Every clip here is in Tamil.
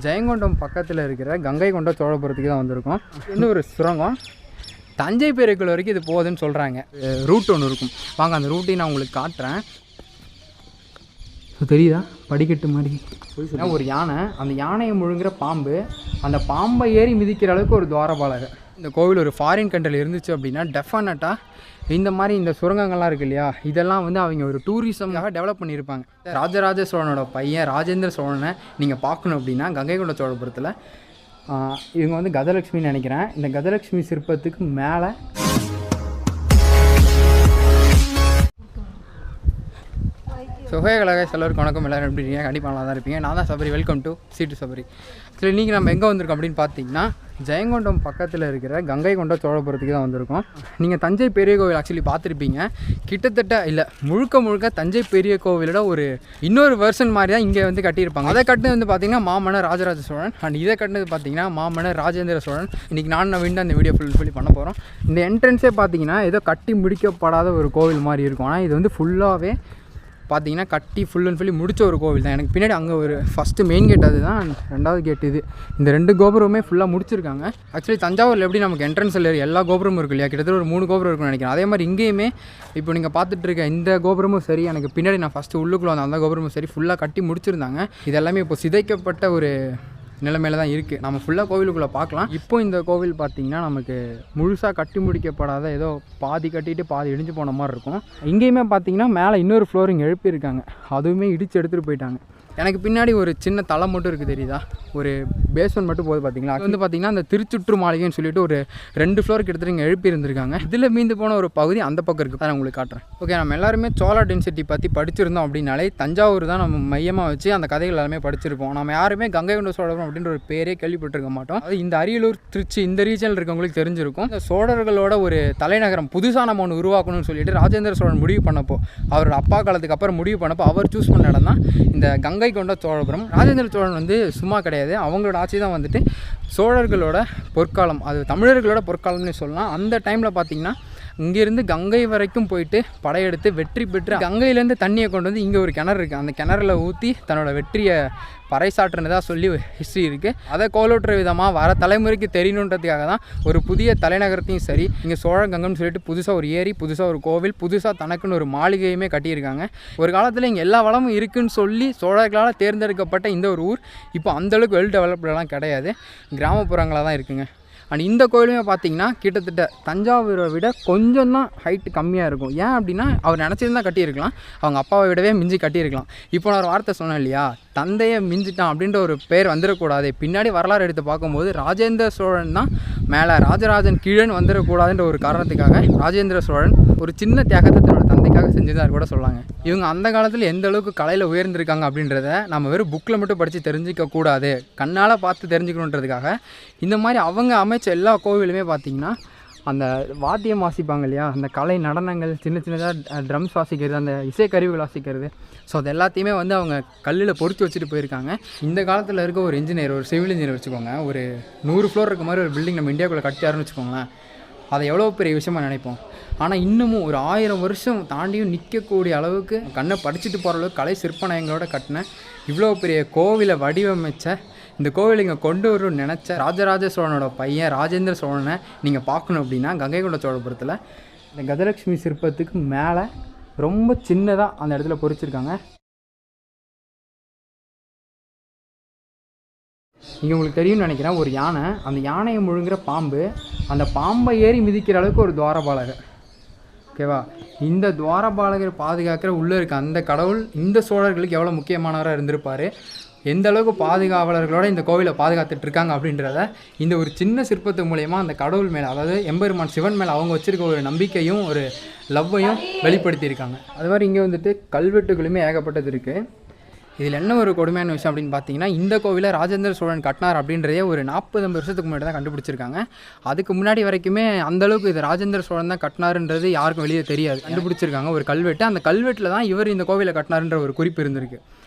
ஜெயங்கொண்டம் பக்கத்தில் இருக்கிற கங்கை கொண்ட சோழபுரத்துக்கு தான் வந்திருக்கோம். இன்னும் ஒரு சுரங்கம் தஞ்சை பெரிய கோயில் வரைக்கும் இது போகுதுன்னு சொல்கிறாங்க. ரூட் ஒன்று இருக்கும், வாங்க அந்த ரூட்டையும் நான் உங்களுக்கு காட்டுறேன். தெரியுதா படிக்கட்டு மாதிரி ஒரு யானை, அந்த யானையை முழுங்குற பாம்பு, அந்த பாம்பை ஏறி மிதிக்கிற அளவுக்கு ஒரு துவாரபாலகர். இந்த கோவில் ஒரு ஃபாரின் கண்ட்ரியில் இருந்துச்சு அப்படின்னா டெஃபினட்டாக இந்த மாதிரி இந்த சுரங்கங்கள்லாம் இருக்குது இல்லையா, இதெல்லாம் வந்து அவங்க ஒரு டூரிசம்காக டெவலப் பண்ணியிருப்பாங்க. ராஜராஜ சோழனோட பையன் ராஜேந்திர சோழனை நீங்கள் பார்க்கணும் அப்படின்னா கங்கை கொண்ட சோழபுரத்தில் இவங்க வந்து கஜலட்சுமின்னு நினைக்கிறேன். இந்த கஜலட்சுமி சிற்பத்துக்கு மேலே சுகைகளாக எல்லோருக்கும் வணக்கம். எல்லோரும் எப்படி இருக்கீங்க? கண்டிப்பாக நல்லா தான் இருப்பீங்க. நான் தான் Sabari. Welcome to C2 Sabari. சரி, இன்றைக்கி நம்ம எங்கே வந்திருக்கோம் அப்படின்னு பார்த்தீங்கன்னா ஜெயங்கொண்டம் பக்கத்தில் இருக்கிற கங்கை கொண்ட சோழபுரத்துக்கு தான் வந்திருக்கோம். நீங்கள் தஞ்சை பெரிய கோவில் ஆக்சுவலி பார்த்துருப்பீங்க. கிட்டத்தட்ட இல்லை முழுக்க தஞ்சை பெரிய கோவிலோட ஒரு இன்னொரு வெர்ஷன் மாதிரி தான் இங்கே வந்து கட்டியிருப்பாங்க. அதை கட்டினது வந்து பார்த்திங்கன்னா மாமன்னர் ராஜராஜ சோழன், அண்ட் இதை கட்டினது பார்த்திங்கன்னா மாமன்னர் ராஜேந்திர சோழன். இன்றைக்கி நான் நவீன் அந்த வீடியோ ஃபுல்லி பண்ண போகிறோம். இந்த என்ட்ரன்ஸே பார்த்திங்கன்னா ஏதோ கட்டி முடிக்கப்படாத ஒரு கோவில் மாதிரி இருக்கும். ஆனால் இது வந்து ஃபுல்லாகவே பார்த்தீங்கன்னா கட்டி ஃபுல் அண்ட் ஃபுல்லி முடிச்ச ஒரு கோவில் தான். எனக்கு பின்னாடி அங்கே ஒரு ஃபஸ்ட்டு மெயின் கேட் அது தான், ரெண்டாவது கேட் இது. இந்த 2 கோபுரமே ஃபுல்லாக முடிச்சிருக்காங்க. ஆக்சுவலி தஞ்சாவூரில் எப்படி நமக்கு என்ட்ரன்ஸில் எல்லா கோபுரமும் இருக்கு இல்லையா, கிட்டத்தட்ட ஒரு 3 கோபுரம் இருக்குன்னு நினைக்கிறேன். அதே மாதிரி இங்கேயுமே இப்போ நீங்கள் பார்த்துட்டு இருக்க இந்த கோபுரமும் சரி, எனக்கு பின்னாடி நான் ஃபஸ்ட்டு உள்ளுக்குள்ள அந்த கோபுரமும் சரி ஃபுல்லாக கட்டி முடிச்சிருந்தாங்க. இதெல்லாமே இப்போ சிதைக்கப்பட்ட ஒரு நிலைமையில தான் இருக்குது. நம்ம ஃபுல்லாக கோவிலுக்குள்ளே பார்க்கலாம். இப்போ இந்த கோவில் பார்த்திங்கன்னா நமக்கு முழுசாக கட்டி முடிக்கப்படாத ஏதோ பாதி கட்டிட்டு பாதி இடிஞ்சு போன மாதிரி இருக்கும். இங்கேயுமே பார்த்திங்கன்னா மேலே இன்னொரு ஃப்ளோரிங் எழுப்பியிருக்காங்க, அதுவுமே இடித்து எடுத்துகிட்டு போயிட்டாங்க. எனக்கு பின்னாடி ஒரு சின்ன தலை மட்டும் இருக்குது, தெரியுதா? ஒரு பேஸ்மெண்ட் மட்டும் போகுது பார்த்தீங்களா. அது வந்து பார்த்திங்கன்னா அந்த திருச்சுற்று மாளிகைன்னு சொல்லிட்டு ஒரு 2 ஃப்ளோருக்கு எடுத்துகிட்டு இங்கே எழுப்பி இருந்திருக்காங்க. இதில் மீந்து போன ஒரு பகுதி அந்த பக்கம் இருக்குது, நான் உங்களுக்கு காட்டுறேன். ஓகே, நம்ம எல்லாருமே சோழ டென்சிட்டி பற்றி படிச்சிருந்தோம் அப்படின்னாலே தஞ்சாவூர் தான் நம்ம மையமாக வச்சு அந்த கதைகள் எல்லாமே படிச்சிருப்போம். நம்ம யாருமே கங்கை கொண்ட சோழபுரம் அப்படின்ற ஒரு பேரே கேள்விப்பட்டிருக்க மாட்டோம். அது இந்த அரியலூர், திருச்சி இந்த ரீஜனில் இருக்கவங்களுக்கு தெரிஞ்சிருக்கும். இந்த சோழர்களோட ஒரு தலைநகரம் புதுசாக நம்ம ஒன்று உருவாக்கணும்னு சொல்லிட்டு ராஜேந்திர சோழன் முடிவு பண்ணப்போ, அவரோட அப்பா காலத்துக்கு அப்புறம் முடிவு பண்ணப்போ அவர் சூஸ் பண்ண இடம் தான் இந்த கங்கை கொண்ட சோழபுரம். ராஜேந்திர சோழன் வந்து சும்மா கிடையாது, அவங்களோட ஆட்சி தான் வந்துட்டு சோழர்களோட பொற்காலம், அது தமிழர்களோட பொற்காலம்னு சொல்லலாம். அந்த டைமில் பார்த்திங்கன்னா இங்கேருந்து கங்கை வரைக்கும் போயிட்டு படையெடுத்து வெற்றி பெற்று கங்கையிலேருந்து தண்ணியை கொண்டு வந்து இங்கே ஒரு கிணறு இருக்குது, அந்த கிணறுல ஊற்றி தன்னோட வெற்றியை பறைசாற்றுனதாக சொல்லி ஹிஸ்ட்ரி இருக்குது. அதை கோலோட்டுற விதமாக வர தலைமுறைக்கு தெரியணுன்றதுக்காக தான் ஒரு புதிய தலைநகரத்தையும் சரி, இங்கே சோழகங்கம்னு சொல்லிட்டு புதுசாக ஒரு ஏரி, புதுசாக ஒரு கோவில், புதுசாக தனக்குன்னு ஒரு மாளிகையுமே கட்டியிருக்காங்க. ஒரு காலத்தில் இங்கே எல்லா வளமும் இருக்குதுன்னு சொல்லி சோழர்களால் தேர்ந்தெடுக்கப்பட்ட இந்த ஒரு ஊர் இப்போ அந்தளவுக்கு வெல் டெவலப்டெல்லாம் கிடையாது, கிராமப்புறங்களாக தான் இருக்குங்க. அண்ட் இந்த கோயிலுமே பார்த்திங்கன்னா கிட்டத்தட்ட தஞ்சாவூரை விட கொஞ்சம் தான் ஹைட்டு கம்மியாக இருக்கும். ஏன் அப்படின்னா அவர் நினச்சிருந்தா கட்டியிருக்கலாம், அவங்க அப்பாவை விடவே மிஞ்சி கட்டியிருக்கலாம். இப்போ நான் ஒரு வார்த்தை சொன்னேன் இல்லையா, தந்தையை மிஞ்சிட்டான் அப்படின்ற ஒரு பேர் வந்துடக்கூடாது. பின்னாடி வரலாறு எடுத்து பார்க்கும்போது ராஜேந்திர சோழன் தான் மேலே, ராஜராஜன் கீழேன்னு வந்துடக்கூடாதுன்ற ஒரு காரணத்துக்காக ராஜேந்திர சோழன் ஒரு சின்ன தியாகத்தை தன்னோட தந்தைக்காக செஞ்சுதான் கூட சொல்லாங்க. இவங்க அந்த காலத்தில் எந்த அளவுக்கு கலையில் உயர்ந்திருக்காங்க அப்படின்றத நம்ம வெறும் புக்கில் மட்டும் படித்து தெரிஞ்சிக்க கூடாது, கண்ணால் பார்த்து தெரிஞ்சுக்கணுன்றதுக்காக இந்த மாதிரி அவங்க அமைச்ச எல்லா கோவிலுமே பார்த்திங்கன்னா அந்த வாத்தியம் வாசிப்பாங்க இல்லையா, அந்த கலை நடனங்கள், சின்னதாக ட்ரம்ஸ் வாசிக்கிறது, அந்த இசைக்கருவிகள் வாசிக்கிறது, ஸோ அது எல்லாத்தையுமே வந்து அவங்க கல்லில் பொறித்து வச்சுட்டு போயிருக்காங்க. இந்த காலத்தில் இருக்க ஒரு இன்ஜினியர், ஒரு சிவில் இன்ஜினியர் வச்சுக்கோங்க, ஒரு 100 ஃப்ளோர் இருக்க மாதிரி ஒரு பில்டிங் நம்ம இந்தியாவுக்குள்ளே கட்டியாருன்னு வச்சுக்கோங்களேன், அதை எவ்வளோ பெரிய விஷயமாக நினைப்போம். ஆனால் இன்னமும் ஒரு 1000 வருஷம் தாண்டியும் நிற்கக்கூடிய அளவுக்கு கண்ணை படிச்சுட்டு போகிற அளவுக்கு கலை சிற்பனைகளோட கட்டின இவ்வளோ பெரிய கோவிலை வடிவமைச்ச, இந்த கோவில் இங்கே கொண்டு வரணும்னு நினச்ச ராஜராஜ சோழனோட பையன் ராஜேந்திர சோழனை நீங்கள் பார்க்கணும் அப்படின்னா கங்கை கொண்ட சோழபுரத்தில் இந்த கஜலட்சுமி சிற்பத்துக்கு மேலே ரொம்ப சின்னதாக அந்த இடத்துல பொறிச்சிருக்காங்க. இங்கே உங்களுக்கு தெரியும்னு நினைக்கிறேன், ஒரு யானை, அந்த யானையை முழுங்குற பாம்பு, அந்த பாம்பை ஏறி மிதிக்கிற அளவுக்கு ஒரு துவாரபாலகர். ஓகேவா, இந்த துவாரபாலகர் பாதுகாக்கிற உள்ளே இருக்க அந்த கடவுள் இந்த சோழர்களுக்கு எவ்வளோ முக்கியமானவராக இருந்திருப்பார், எந்த அளவுக்கு பாதுகாவலர்களோட இந்த கோவிலை பாதுகாத்துட்டு இருக்காங்க அப்படின்றத இந்த ஒரு சின்ன சிற்பத்து மூலயமா அந்த கடவுள் மேலே, அதாவது எம்பெருமான் சிவன் மேலே அவங்க வச்சுருக்க ஒரு நம்பிக்கையும் ஒரு லவ்வையும் வெளிப்படுத்தியிருக்காங்க. அது மாதிரி இங்கே வந்துட்டு கல்வெட்டுகளுமே ஏகப்பட்டது இருக்குது. இதில் என்ன ஒரு கொடுமையான விஷயம் அப்படின்னு பார்த்தீங்கன்னா, இந்த கோவிலை ராஜேந்திர சோழன் கட்டினார் அப்படின்றதே ஒரு 40-50 வருஷத்துக்கு முன்னாடி தான் கண்டுபிடிச்சிருக்காங்க. அதுக்கு முன்னாடி வரைக்குமே அந்தளவுக்கு இது ராஜேந்திர சோழன் தான் கட்டினாருன்றது யாருக்கும் வெளியே தெரியாது. கண்டுபிடிச்சிருக்காங்க ஒரு கல்வெட்டு, அந்த கல்வெட்டில் தான் இவர் இந்த கோவிலை கட்டினாருன்ற ஒரு குறிப்பு இருந்திருக்கு.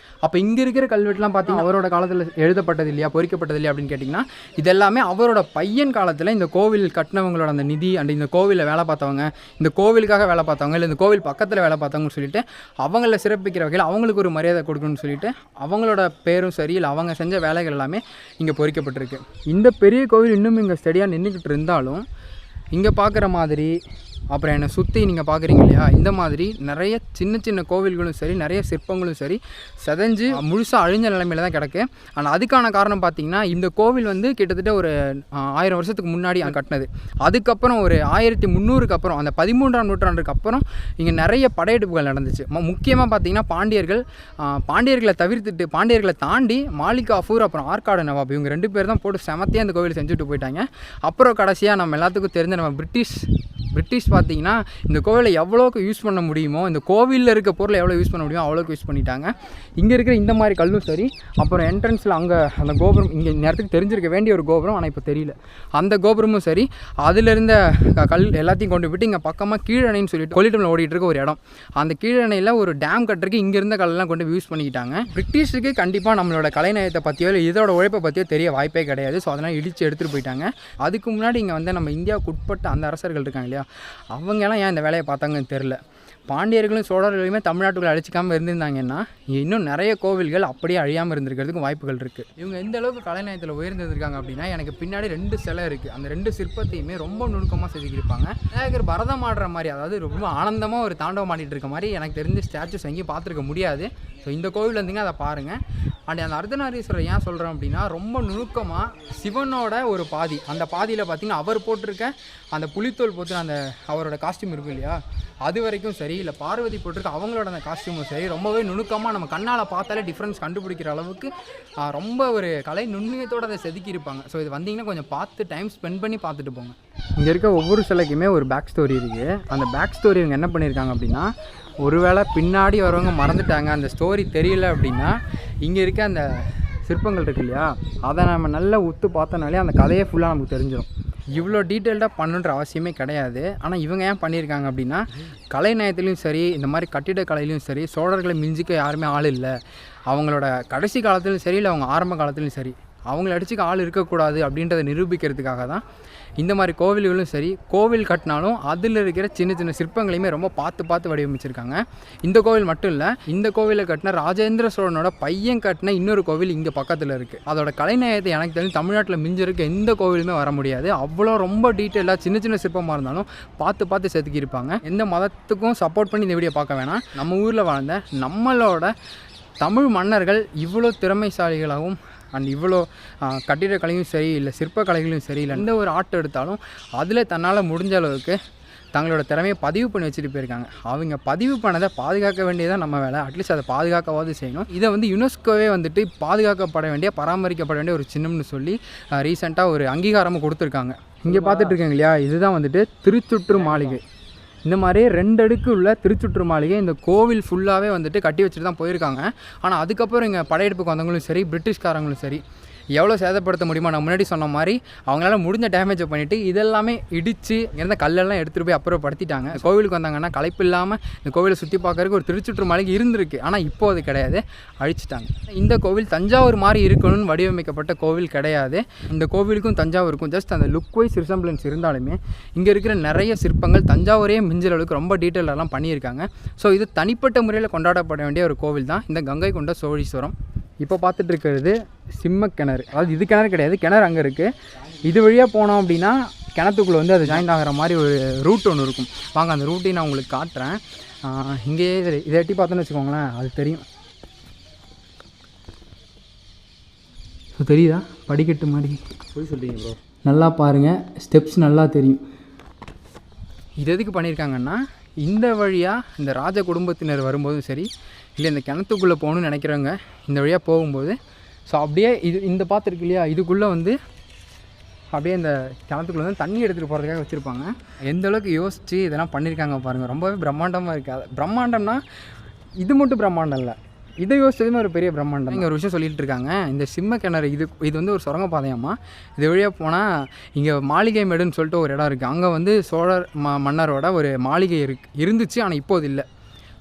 அப்போ இங்கே இருக்கிற கல்வெட்டுலாம் பார்த்தீங்கன்னா அவரோட காலத்தில் எழுதப்பட்டது இல்லையா, பொறிக்கப்பட்டது இல்லையா அப்படின்னு கேட்டிங்கன்னா இதெல்லாமே அவரோட பையன் காலத்தில் இந்த கோவில் கட்டினவங்களோட அந்த நிதி அண்ட் இந்த கோவிலில் வேலை பார்த்தவங்க, இந்த கோவிலுக்காக வேலை பார்த்தவங்க, இல்லை இந்த கோவில் பக்கத்தில் வேலை பார்த்தவங்கன்னு சொல்லிட்டு அவங்கள சிறப்பிக்கிற வகையில் அவங்களுக்கு ஒரு மரியாதை கொடுக்கணும்னு சொல்லிட்டு அவங்களோட பேரும் சரி இல்லை அவங்க செஞ்ச வேலைகள் எல்லாமே இங்கே பொறிக்கப்பட்டிருக்கு. இந்த பெரிய கோவில் இன்னும் இங்கே ஸ்டடியாக நின்றுக்கிட்டு இருந்தாலும் இங்கே பார்க்குற மாதிரி அப்புறம் என்னை சுற்றி நீங்கள் பார்க்குறீங்க இல்லையா, இந்த மாதிரி நிறைய சின்ன சின்ன கோவில்களும் சரி நிறைய சிற்பங்களும் சரி செதஞ்சு முழுசாக அழிஞ்ச நிலைமையில் தான் கிடக்கு. ஆனால் அதுக்கான காரணம் பார்த்திங்கன்னா இந்த கோவில் வந்து கிட்டத்தட்ட ஒரு 1000 வருஷத்துக்கு முன்னாடி கட்டினது. அதுக்கப்புறம் ஒரு 1300க்கு அப்புறம் அந்த 13ஆம் நூற்றாண்டுக்கு அப்புறம் இங்கே நிறைய படையெடுப்புகள் நடந்துச்சு. முக்கியமாக பார்த்திங்கன்னா பாண்டியர்களை தவிர்த்துட்டு பாண்டியர்களை தாண்டி மாலிக் காஃபூர் அப்புறம் ஆற்காடு நவாப் இவங்க 2 பேர் தான் போட்டு செமத்தையாக அந்த கோவில் செஞ்சுட்டு போயிட்டாங்க. அப்புறம் கடைசியாக நம்ம எல்லாத்துக்கும் தெரிஞ்ச நம்ம பிரிட்டிஷ் பார்த்திங்கன்னா இந்த கோவிலை எவ்வளோக்கு யூஸ் பண்ண முடியுமோ, இந்த கோவிலில் இருக்க பொருளை எவ்வளோ யூஸ் பண்ண முடியுமோ அவ்வளோக்கு யூஸ் பண்ணிட்டாங்க. இங்கே இருக்கிற இந்த மாதிரி கல்லும் சரி, அப்புறம் என்ட்ரன்ஸில் அங்கே அந்த கோபுரம் இங்கே நேரத்துக்கு தெரிஞ்சிருக்க வேண்டிய ஒரு கோபுரம், ஆனால் இப்போ தெரியல, அந்த கோபுரமும் சரி அதில் இருந்த கல் எல்லாத்தையும் கொண்டு போய்ட்டு இங்கே பக்கமாக கீழணைன்னு சொல்லிட்டு கொள்ளிடமில் ஓடிட்டு இருக்க ஒரு இடம், அந்த கீழணையில் ஒரு டேம் கட்டுறதுக்கு இங்கே இருந்த கல்லெல்லாம் கொண்டு யூஸ் பண்ணிக்கிட்டாங்க. பிரிட்டிஷுக்கு கண்டிப்பாக நம்மளோட கலைநயத்தை பற்றியோ இல்லை இதோட உழைப்பை பற்றியோ தெரிய வாய்ப்பே கிடையாது. ஸோ அதெல்லாம் இடித்து எடுத்துகிட்டு போயிட்டாங்க. அதுக்கு முன்னாடி இங்கே வந்து நம்ம இந்தியாவுக்கு உட்பட்ட அந்த அரசர்கள் இருக்காங்க இல்லையா, அவங்கெல்லாம் ஏன் இந்த வேலையை பார்த்தாங்கன்னு தெரில. பாண்டியர்களும் சோழர்களையுமே தமிழ்நாட்டுக்குள்ள அழிச்சிக்காமல் இருந்திருந்தாங்கன்னா இன்னும் நிறைய கோவில்கள் அப்படியே அழியாமல் இருந்திருக்கிறதுக்கும் வாய்ப்புகள் இருக்குது. இவங்க எந்த அளவுக்கு கலைநயத்தில் உயர்ந்திருக்காங்க அப்படின்னா எனக்கு பின்னாடி 2 சிலை இருக்குது. அந்த 2 சிற்பத்தையுமே ரொம்ப நுணுக்கமாக செதுக்கியிருப்பாங்க. விநாயகர் பரதம் ஆடுற மாதிரி, அதாவது ரொம்ப ஆனந்தமாக ஒரு தாண்டவம் ஆடிட்டு இருக்க மாதிரி எனக்கு தெரிஞ்ச ஸ்டாச்சுஸ் எங்கேயும் பார்த்துருக்க முடியாது. ஸோ இந்த கோவில் வந்தீங்க அதை பாருங்கள். அண்ட் அந்த அர்த்தநாரீஸ்வரர் ஏன் சொல்கிறோம் அப்படின்னா ரொம்ப நுணுக்கமாக சிவனோட ஒரு பாதி, அந்த பாதியில் பார்த்திங்கன்னா அவர் போட்டிருக்க அந்த புலித்தோல் போட்டு அந்த அவரோட காஸ்டியூம் இருக்கும் இல்லையா, அது வரைக்கும் சரி இல்லை பார்வதி போட்டிருக்க அவங்களோட அந்த காஸ்டியூமும் சரி ரொம்பவே நுணுக்கமாக நம்ம கண்ணால் பார்த்தாலே டிஃப்ரென்ஸ் கண்டுபிடிக்கிற அளவுக்கு ரொம்ப ஒரு கலை நுண்ணியத்தோடு அதை செதுக்கியிருப்பாங்க. ஸோ இது வந்தீங்கன்னா கொஞ்சம் பார்த்து டைம் ஸ்பெண்ட் பண்ணி பார்த்துட்டு போங்க. இங்கே இருக்க ஒவ்வொரு சிலைக்குமே ஒரு பேக் ஸ்டோரி இருக்குது. அந்த பேக் ஸ்டோரி இவங்க என்ன பண்ணியிருக்காங்க அப்படின்னா, ஒருவேளை பின்னாடி வரவங்க மறந்துட்டாங்க, அந்த ஸ்டோரி தெரியல அப்படின்னா இங்கே இருக்க அந்த சிற்பங்கள் இருக்கு இல்லையா, அதை நம்ம நல்லா உத்து பார்த்தோன்னாலே அந்த கதையே ஃபுல்லாக நமக்கு தெரிஞ்சிடும். இவ்வளோ டீட்டெயில்டாக பண்ணுன்ற அவசியமே கிடையாது. ஆனால் இவங்க ஏன் பண்ணியிருக்காங்க அப்படின்னா, கலைநயத்துலேயும் சரி இந்த மாதிரி கட்டிடக்கலையிலையும் சரி சோழர்களை மிஞ்சிக்க யாருமே ஆள் இல்லை. அவங்களோட கடைசி காலத்துலையும் சரி இல்லை அவங்க ஆரம்ப காலத்துலையும் சரி அவங்கள அடிச்சுக்க ஆள் இருக்கக்கூடாது அப்படின்றத நிரூபிக்கிறதுக்காக தான் இந்த மாதிரி கோவில்களும் சரி, கோவில் கட்டினாலும் அதில் இருக்கிற சின்ன சின்ன சிற்பங்களையுமே ரொம்ப பார்த்து வடிவமைச்சிருக்காங்க. இந்த கோவில் மட்டும் இல்லை, இந்த கோவிலை கட்டின ராஜேந்திர சோழனோட பையன் கட்டின இன்னொரு கோவில் இங்கே பக்கத்தில் இருக்குது. அதோட கலைநயத்தை எனக்கு தெரிஞ்சு தமிழ்நாட்டில் மிஞ்சிருக்க எந்த கோவிலுமே வர முடியாது. அவ்வளோ ரொம்ப டீட்டெயிலாக சின்ன சின்ன சிற்பமாக இருந்தாலும் பார்த்து செதுக்கியிருப்பாங்க. எந்த மதத்துக்கும் சப்போர்ட் பண்ணி இந்த வீடியோ பார்க்க வேணாம். நம்ம ஊரில் வாழ்ந்த நம்மளோட தமிழ் மன்னர்கள் இவ்வளோ திறமைசாலிகளாகவும் அண்ட் இவ்வளோ கட்டிடக்கலையும் சரி இல்லை சிற்பக்கலைகளும் சரி இல்லை எந்த ஒரு ஆர்ட் எடுத்தாலும் அதில் தன்னால் முடிஞ்ச அளவுக்கு தங்களோட திறமையை பதிவு பண்ணி வச்சுட்டு போயிருக்காங்க. அவங்க பதிவு பண்ணதை பாதுகாக்க வேண்டியதான் நம்ம வேலை. அட்லீஸ்ட் அதை பாதுகாக்கவாது செய்யணும். இதை வந்து யுனெஸ்கோவே வந்துட்டு பாதுகாக்கப்பட வேண்டிய பராமரிக்கப்பட வேண்டிய ஒரு சின்னம்னு சொல்லி ரீசெண்டாக ஒரு அங்கீகாரமும் கொடுத்துருக்காங்க. இங்கே பார்த்துட்டு இருக்காங்க இல்லையா, இதுதான் வந்துட்டு திருச்சுற்று மாளிகை. இந்த மாதிரி 2 அடுக்கு உள்ள திருச்சுற்று மாளிகை இந்த கோவில் ஃபுல்லாகவே வந்துட்டு கட்டி வச்சுட்டு தான் போயிருக்காங்க. ஆனால் அதுக்கப்புறம் இங்கே படையெடுப்புக்கு வந்தவங்களும் சரி பிரிட்டிஷ்காரங்களும் சரி எவ்வளோ சேதப்படுத்த முடியுமோ நான் முன்னாடி சொன்ன மாதிரி அவங்களால முடிஞ்ச டேமேஜை பண்ணிவிட்டு இதெல்லாமே இடித்து இருந்த கல்லெல்லாம் எடுத்துகிட்டு போய் அப்புறப்படுத்திட்டாங்க. கோவிலுக்கு வந்தாங்கன்னா களைப்பு இல்லாமல் இந்த கோவிலை சுற்றி பார்க்கறதுக்கு ஒரு திருச்சுற்று மாளிகை இருந்திருக்கு. ஆனால் இப்போ அது கிடையாது, அழிச்சிட்டாங்க. இந்த கோவில் தஞ்சாவூர் மாதிரி இருக்கணும்னு வடிவமைக்கப்பட்ட கோவில் கிடையாது. இந்த கோவிலுக்கும் தஞ்சாவூருக்கும் ஜஸ்ட் அந்த லுக் வைஸ் ரிசம்பிளன்ஸ் இருந்தாலுமே இங்கே இருக்கிற நிறைய சிற்பங்கள் தஞ்சாவூரே மிஞ்சிற அளவுக்கு ரொம்ப டீட்டெயிலெல்லாம் பண்ணியிருக்காங்க. ஸோ இது தனிப்பட்ட முறையில் கொண்டாடப்பட வேண்டிய ஒரு கோவில் தான் இந்த கங்கை கொண்ட சோழீஸ்வரம். இப்போ பார்த்துட்டு இருக்கிறது சிம்ம கிணறு. அதாவது இது கிணறு கிடையாது, கிணறு அங்கே இருக்குது. இது வழியாக போனோம் அப்படின்னா கிணத்துக்குள்ளே வந்து அது ஜாயின் ஆகிற மாதிரி ஒரு ரூட் ஒன்று இருக்கும். வாங்க அந்த ரூட்டையும் நான் உங்களுக்கு காட்டுறேன். இங்கேயே இதை எட்டி பார்த்தோன்னு வச்சுக்கோங்களேன், அது தெரியும். ஸோ தெரியுதா படிக்கட்டு மாதிரி போய் சொல்கிறீங்க ப்ரோ, நல்லா பாருங்கள், ஸ்டெப்ஸ் நல்லா தெரியும். இது எதுக்கு பண்ணியிருக்காங்கன்னா இந்த வழியாக இந்த ராஜ குடும்பத்தினர் வரும்போதும் சரி இல்லை இந்த கிணத்துக்குள்ளே போகணுன்னு நினைக்கிறவங்க இந்த வழியாக போகும்போது ஸோ அப்படியே இந்த பார்த்துருக்கு இல்லையா, இதுக்குள்ளே வந்து அப்படியே இந்த கிணத்துக்குள்ளே வந்து தண்ணி எடுத்துகிட்டு போகிறதுக்காக வச்சுருப்பாங்க. எந்த அளவுக்கு யோசித்து இதெல்லாம் பண்ணியிருக்காங்க பாருங்கள், ரொம்பவே பிரம்மாண்டமாக இருக்குது. பிரம்மாண்டம்னா இது மட்டும் பிரம்மாண்டம் இல்லை, இதை யோசிச்சதுமே ஒரு பெரிய பிரம்மாண்டம். இங்கே ஒரு விஷயம் சொல்லிகிட்டு இருக்காங்க, இந்த சிம்ம கிணறு இது வந்து ஒரு சுரங்கப்பாதையாம்மா. இது வழியாக போனால் இங்கே மாளிகை மேடுன்னு சொல்லிட்டு ஒரு இடம் இருக்குது. அங்கே வந்து சோழர் மன்னரோட ஒரு மாளிகை இருந்துச்சு, ஆனால் இப்போது இல்லை.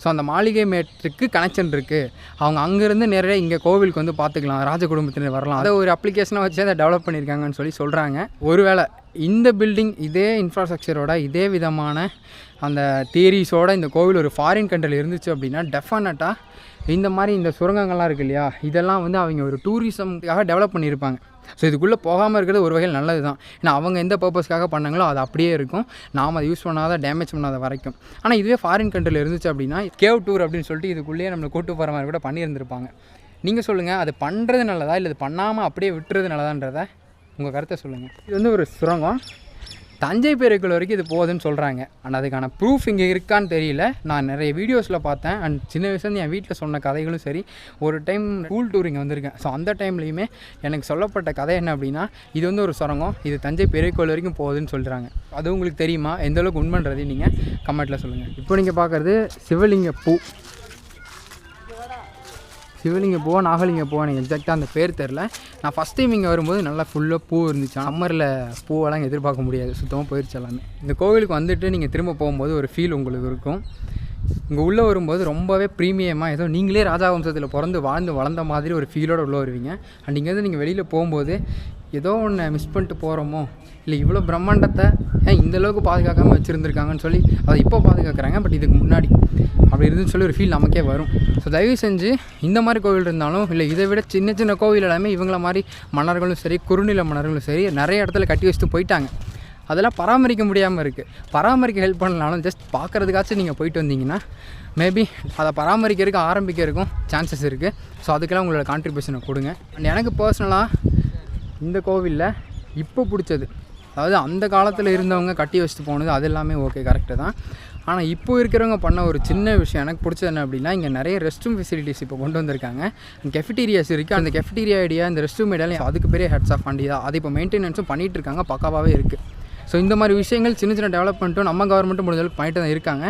ஸோ அந்த மாளிகை மேட்டுக்கு கனெக்ஷன் இருக்குது, அவங்க அங்கேருந்து நேரடியாக இங்கே கோவிலுக்கு வந்து பார்த்துக்கலாம், ராஜ குடும்பத்தினர் வரலாம், அதை ஒரு அப்ளிகேஷனாக வச்சு அதை டெவலப் பண்ணியிருக்காங்கன்னு சொல்கிறாங்க. ஒருவேளை இந்த பில்டிங் இதே இன்ஃப்ராஸ்ட்ரக்சரோட இதே விதமான அந்த தியரிஸோட இந்த கோவில் ஒரு ஃபாரின் கண்ட்ரியில் இருந்துச்சு அப்படின்னா டெஃபினட்டாக இந்த மாதிரி இந்த சுரங்கங்கள்லாம் இருக்குது இல்லையா, இதெல்லாம் வந்து அவங்க ஒரு டூரிசம்காக டெவலப் பண்ணியிருப்பாங்க. ஸோ இதுக்குள்ளே போகாமல் இருக்கிறது ஒரு வகையில் நல்லது தான். ஏன்னா அவங்க எந்த பர்பஸ்க்காக பண்ணாங்களோ அது அப்படியே இருக்கும், நாம் அதை யூஸ் பண்ணாத டேமேஜ் பண்ணாத வரைக்கும். ஆனால் இதுவே ஃபாரின் கண்ட்ரியில் இருந்துச்சு அப்படின்னா கேவ் டூர் அப்படின்னு சொல்லிட்டு இதுக்குள்ளேயே நம்மளை கூட்டு போகிற மாதிரி கூட பண்ணியிருந்திருப்பாங்க. நீங்கள் சொல்லுங்கள், அது பண்ணுறது நல்லதா இல்லை இது பண்ணாமல் அப்படியே விட்டுறது நல்லதான்றதை உங்கள் கருத்தை சொல்லுங்கள். இது வந்து ஒரு சுரங்கம், தஞ்சை பெரியகோவில் வரைக்கும் இது போகுதுன்னு சொல்கிறாங்க. ஆனால் அதுக்கான ப்ரூஃப் இங்கே இருக்கான்னு தெரியல. நான் நிறைய வீடியோஸில் பார்த்தேன். அண்ட் சின்ன வயசுலேருந்து என் வீட்டில் சொன்ன கதைகளும் சரி, ஒரு டைம் ஸ்கூல் டூர் இங்கே வந்திருக்கேன். ஸோ அந்த டைம்லேயுமே எனக்கு சொல்லப்பட்ட கதை என்ன அப்படின்னா, இது வந்து ஒரு சுரங்கம், இது தஞ்சை பெரியகோவில் வரைக்கும் போகுதுன்னு சொல்கிறாங்க. அது உங்களுக்கு தெரியுமா, எந்தளவுக்கு உண்மைன்றதையும் நீங்கள் கமெண்ட்டில் சொல்லுங்கள். இப்போ நீங்கள் பார்க்குறது சிவலிங்க பூ, சிவலிங்க பூவா நாகலிங்க பூவா எனக்கு எக்ஸாக்டாக அந்த பேர் தெரில. நான் ஃபஸ்ட் டைம் இங்கே வரும்போது நல்லா ஃபுல்லாக பூ இருந்துச்சு. சம்மரில் பூவெல்லாம் எதிர்பார்க்க முடியாது, சுத்தமாக போயிடுச்சு எல்லாமே. இந்த கோவிலுக்கு வந்துட்டு நீங்கள் திரும்ப போகும்போது ஒரு ஃபீல் உங்களுக்கு இருக்கும். இங்கே உள்ளே வரும்போது ரொம்பவே ப்ரீமியமாக ஏதோ நீங்களே ராஜாவம்சத்தில் பிறந்து வாழ்ந்து வளர்ந்த மாதிரி ஒரு ஃபீலோடு உள்ளே வருவீங்க. அண்ட் இங்கேருந்து நீங்கள் வெளியில் போகும்போது ஏதோ ஒன்று மிஸ் பண்ணிட்டு போகிறோமோ, இல்லை இவ்வளோ பிரம்மாண்டத்தை ஏன் இந்தளவுக்கு பாதுகாக்காமல் வச்சுருந்துருக்காங்கன்னு சொல்லி அதை இப்போ பாதுகாக்கிறாங்க, பட் இதுக்கு முன்னாடி அப்படி இருந்துன்னு சொல்லி ஒரு ஃபீல் நமக்கே வரும். ஸோ தயவு செஞ்சு இந்த மாதிரி கோவில் இருந்தாலும் இல்லை இதை விட சின்ன சின்ன கோவில் எல்லாமே இவங்கள மாதிரி மன்னர்களும் சரி, குறுநில மன்னர்களும் சரி நிறைய இடத்துல கட்டி வச்சுட்டு போயிட்டாங்க. அதெல்லாம் பராமரிக்க முடியாமல் இருக்குது. பராமரிக்க ஹெல்ப் பண்ணலாலும் ஜஸ்ட் பார்க்குறதுக்காச்சும் நீங்கள் போயிட்டு வந்தீங்கன்னா மேபி அதை பராமரிக்கிறதுக்கு ஆரம்பிக்கிறதுக்கும் சான்சஸ் இருக்குது. ஸோ அதுக்கெல்லாம் உங்களோட கான்ட்ரிபியூஷனை கொடுங்க. அண்ட் எனக்கு பர்சனலாக இந்த கோவிலில் இப்போ பிடிச்சது, அதாவது அந்த காலத்தில் இருந்தவங்க கட்டி வச்சுட்டு போனது அது எல்லாமே ஓகே, கரெக்டு தான். ஆனால் இப்போ இருக்கிறவங்க பண்ண ஒரு சின்ன விஷயம் எனக்கு பிடிச்சது என்ன அப்படின்னா, இங்கே நிறைய ரெஸ்ட் ரூம் ஃபெசிலிட்டிஸ் இப்போ கொண்டு வந்திருக்காங்க. கெஃபிடீரியாஸ் இருக்குது. அந்த கெஃபிடீரியா ஐடியா, இந்த ரெஸ்ட் ரூம் ஐடியா அதுக்கு பெரிய ஹெட்ஸ் ஆஃப் வண்டி தான். அது இப்போ மெயின்டெனன்ஸும் பண்ணிகிட்டு இருக்காங்க, பக்காவாகவே இருக்குது. ஸோ இந்த மாதிரி விஷயங்கள் சின்ன சின்ன டெவலப்மெண்ட்டும் நம்ம கவர்மெண்ட்டும் முடிஞ்ச அளவுக்கு பண்ணிட்டு தான் இருக்காங்க.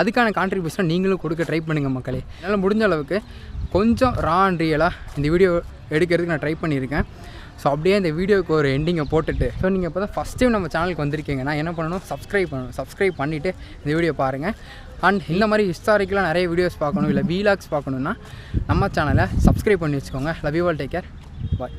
அதுக்கான கான்ட்ரிபியூஷனை நீங்களும் கொடுக்க ட்ரை பண்ணுங்கள் மக்களே. என்னால் முடிஞ்ச அளவுக்கு கொஞ்சம் ரா அண்ட் ரியலாக இந்த வீடியோ எடுக்கிறதுக்கு நான் ட்ரை பண்ணியிருக்கேன். ஸோ அப்படியே இந்த வீடியோவுக்கு ஒரு எண்டிங்கை போட்டுட்டு, ஸோ நீங்கள் இப்போ தான் ஃபஸ்ட் டைம் நம்ம சேனலுக்கு வந்திருக்கீங்கன்னா என்ன பண்ணணும், சப்ஸ்கிரைப் பண்ணிவிட்டு இந்த வீடியோ பாருங்கள். அண்ட் இந்த மாதிரி ஹிஸ்டாரிக்கலாக நிறைய வீடியோஸ் பார்க்கணும், இல்லை வீலாக்ஸ் பார்க்கணுன்னா நம்ம சேனலை சப்ஸ்கிரைப் பண்ணி வச்சுக்கோங்க. Love you all, take care, bye.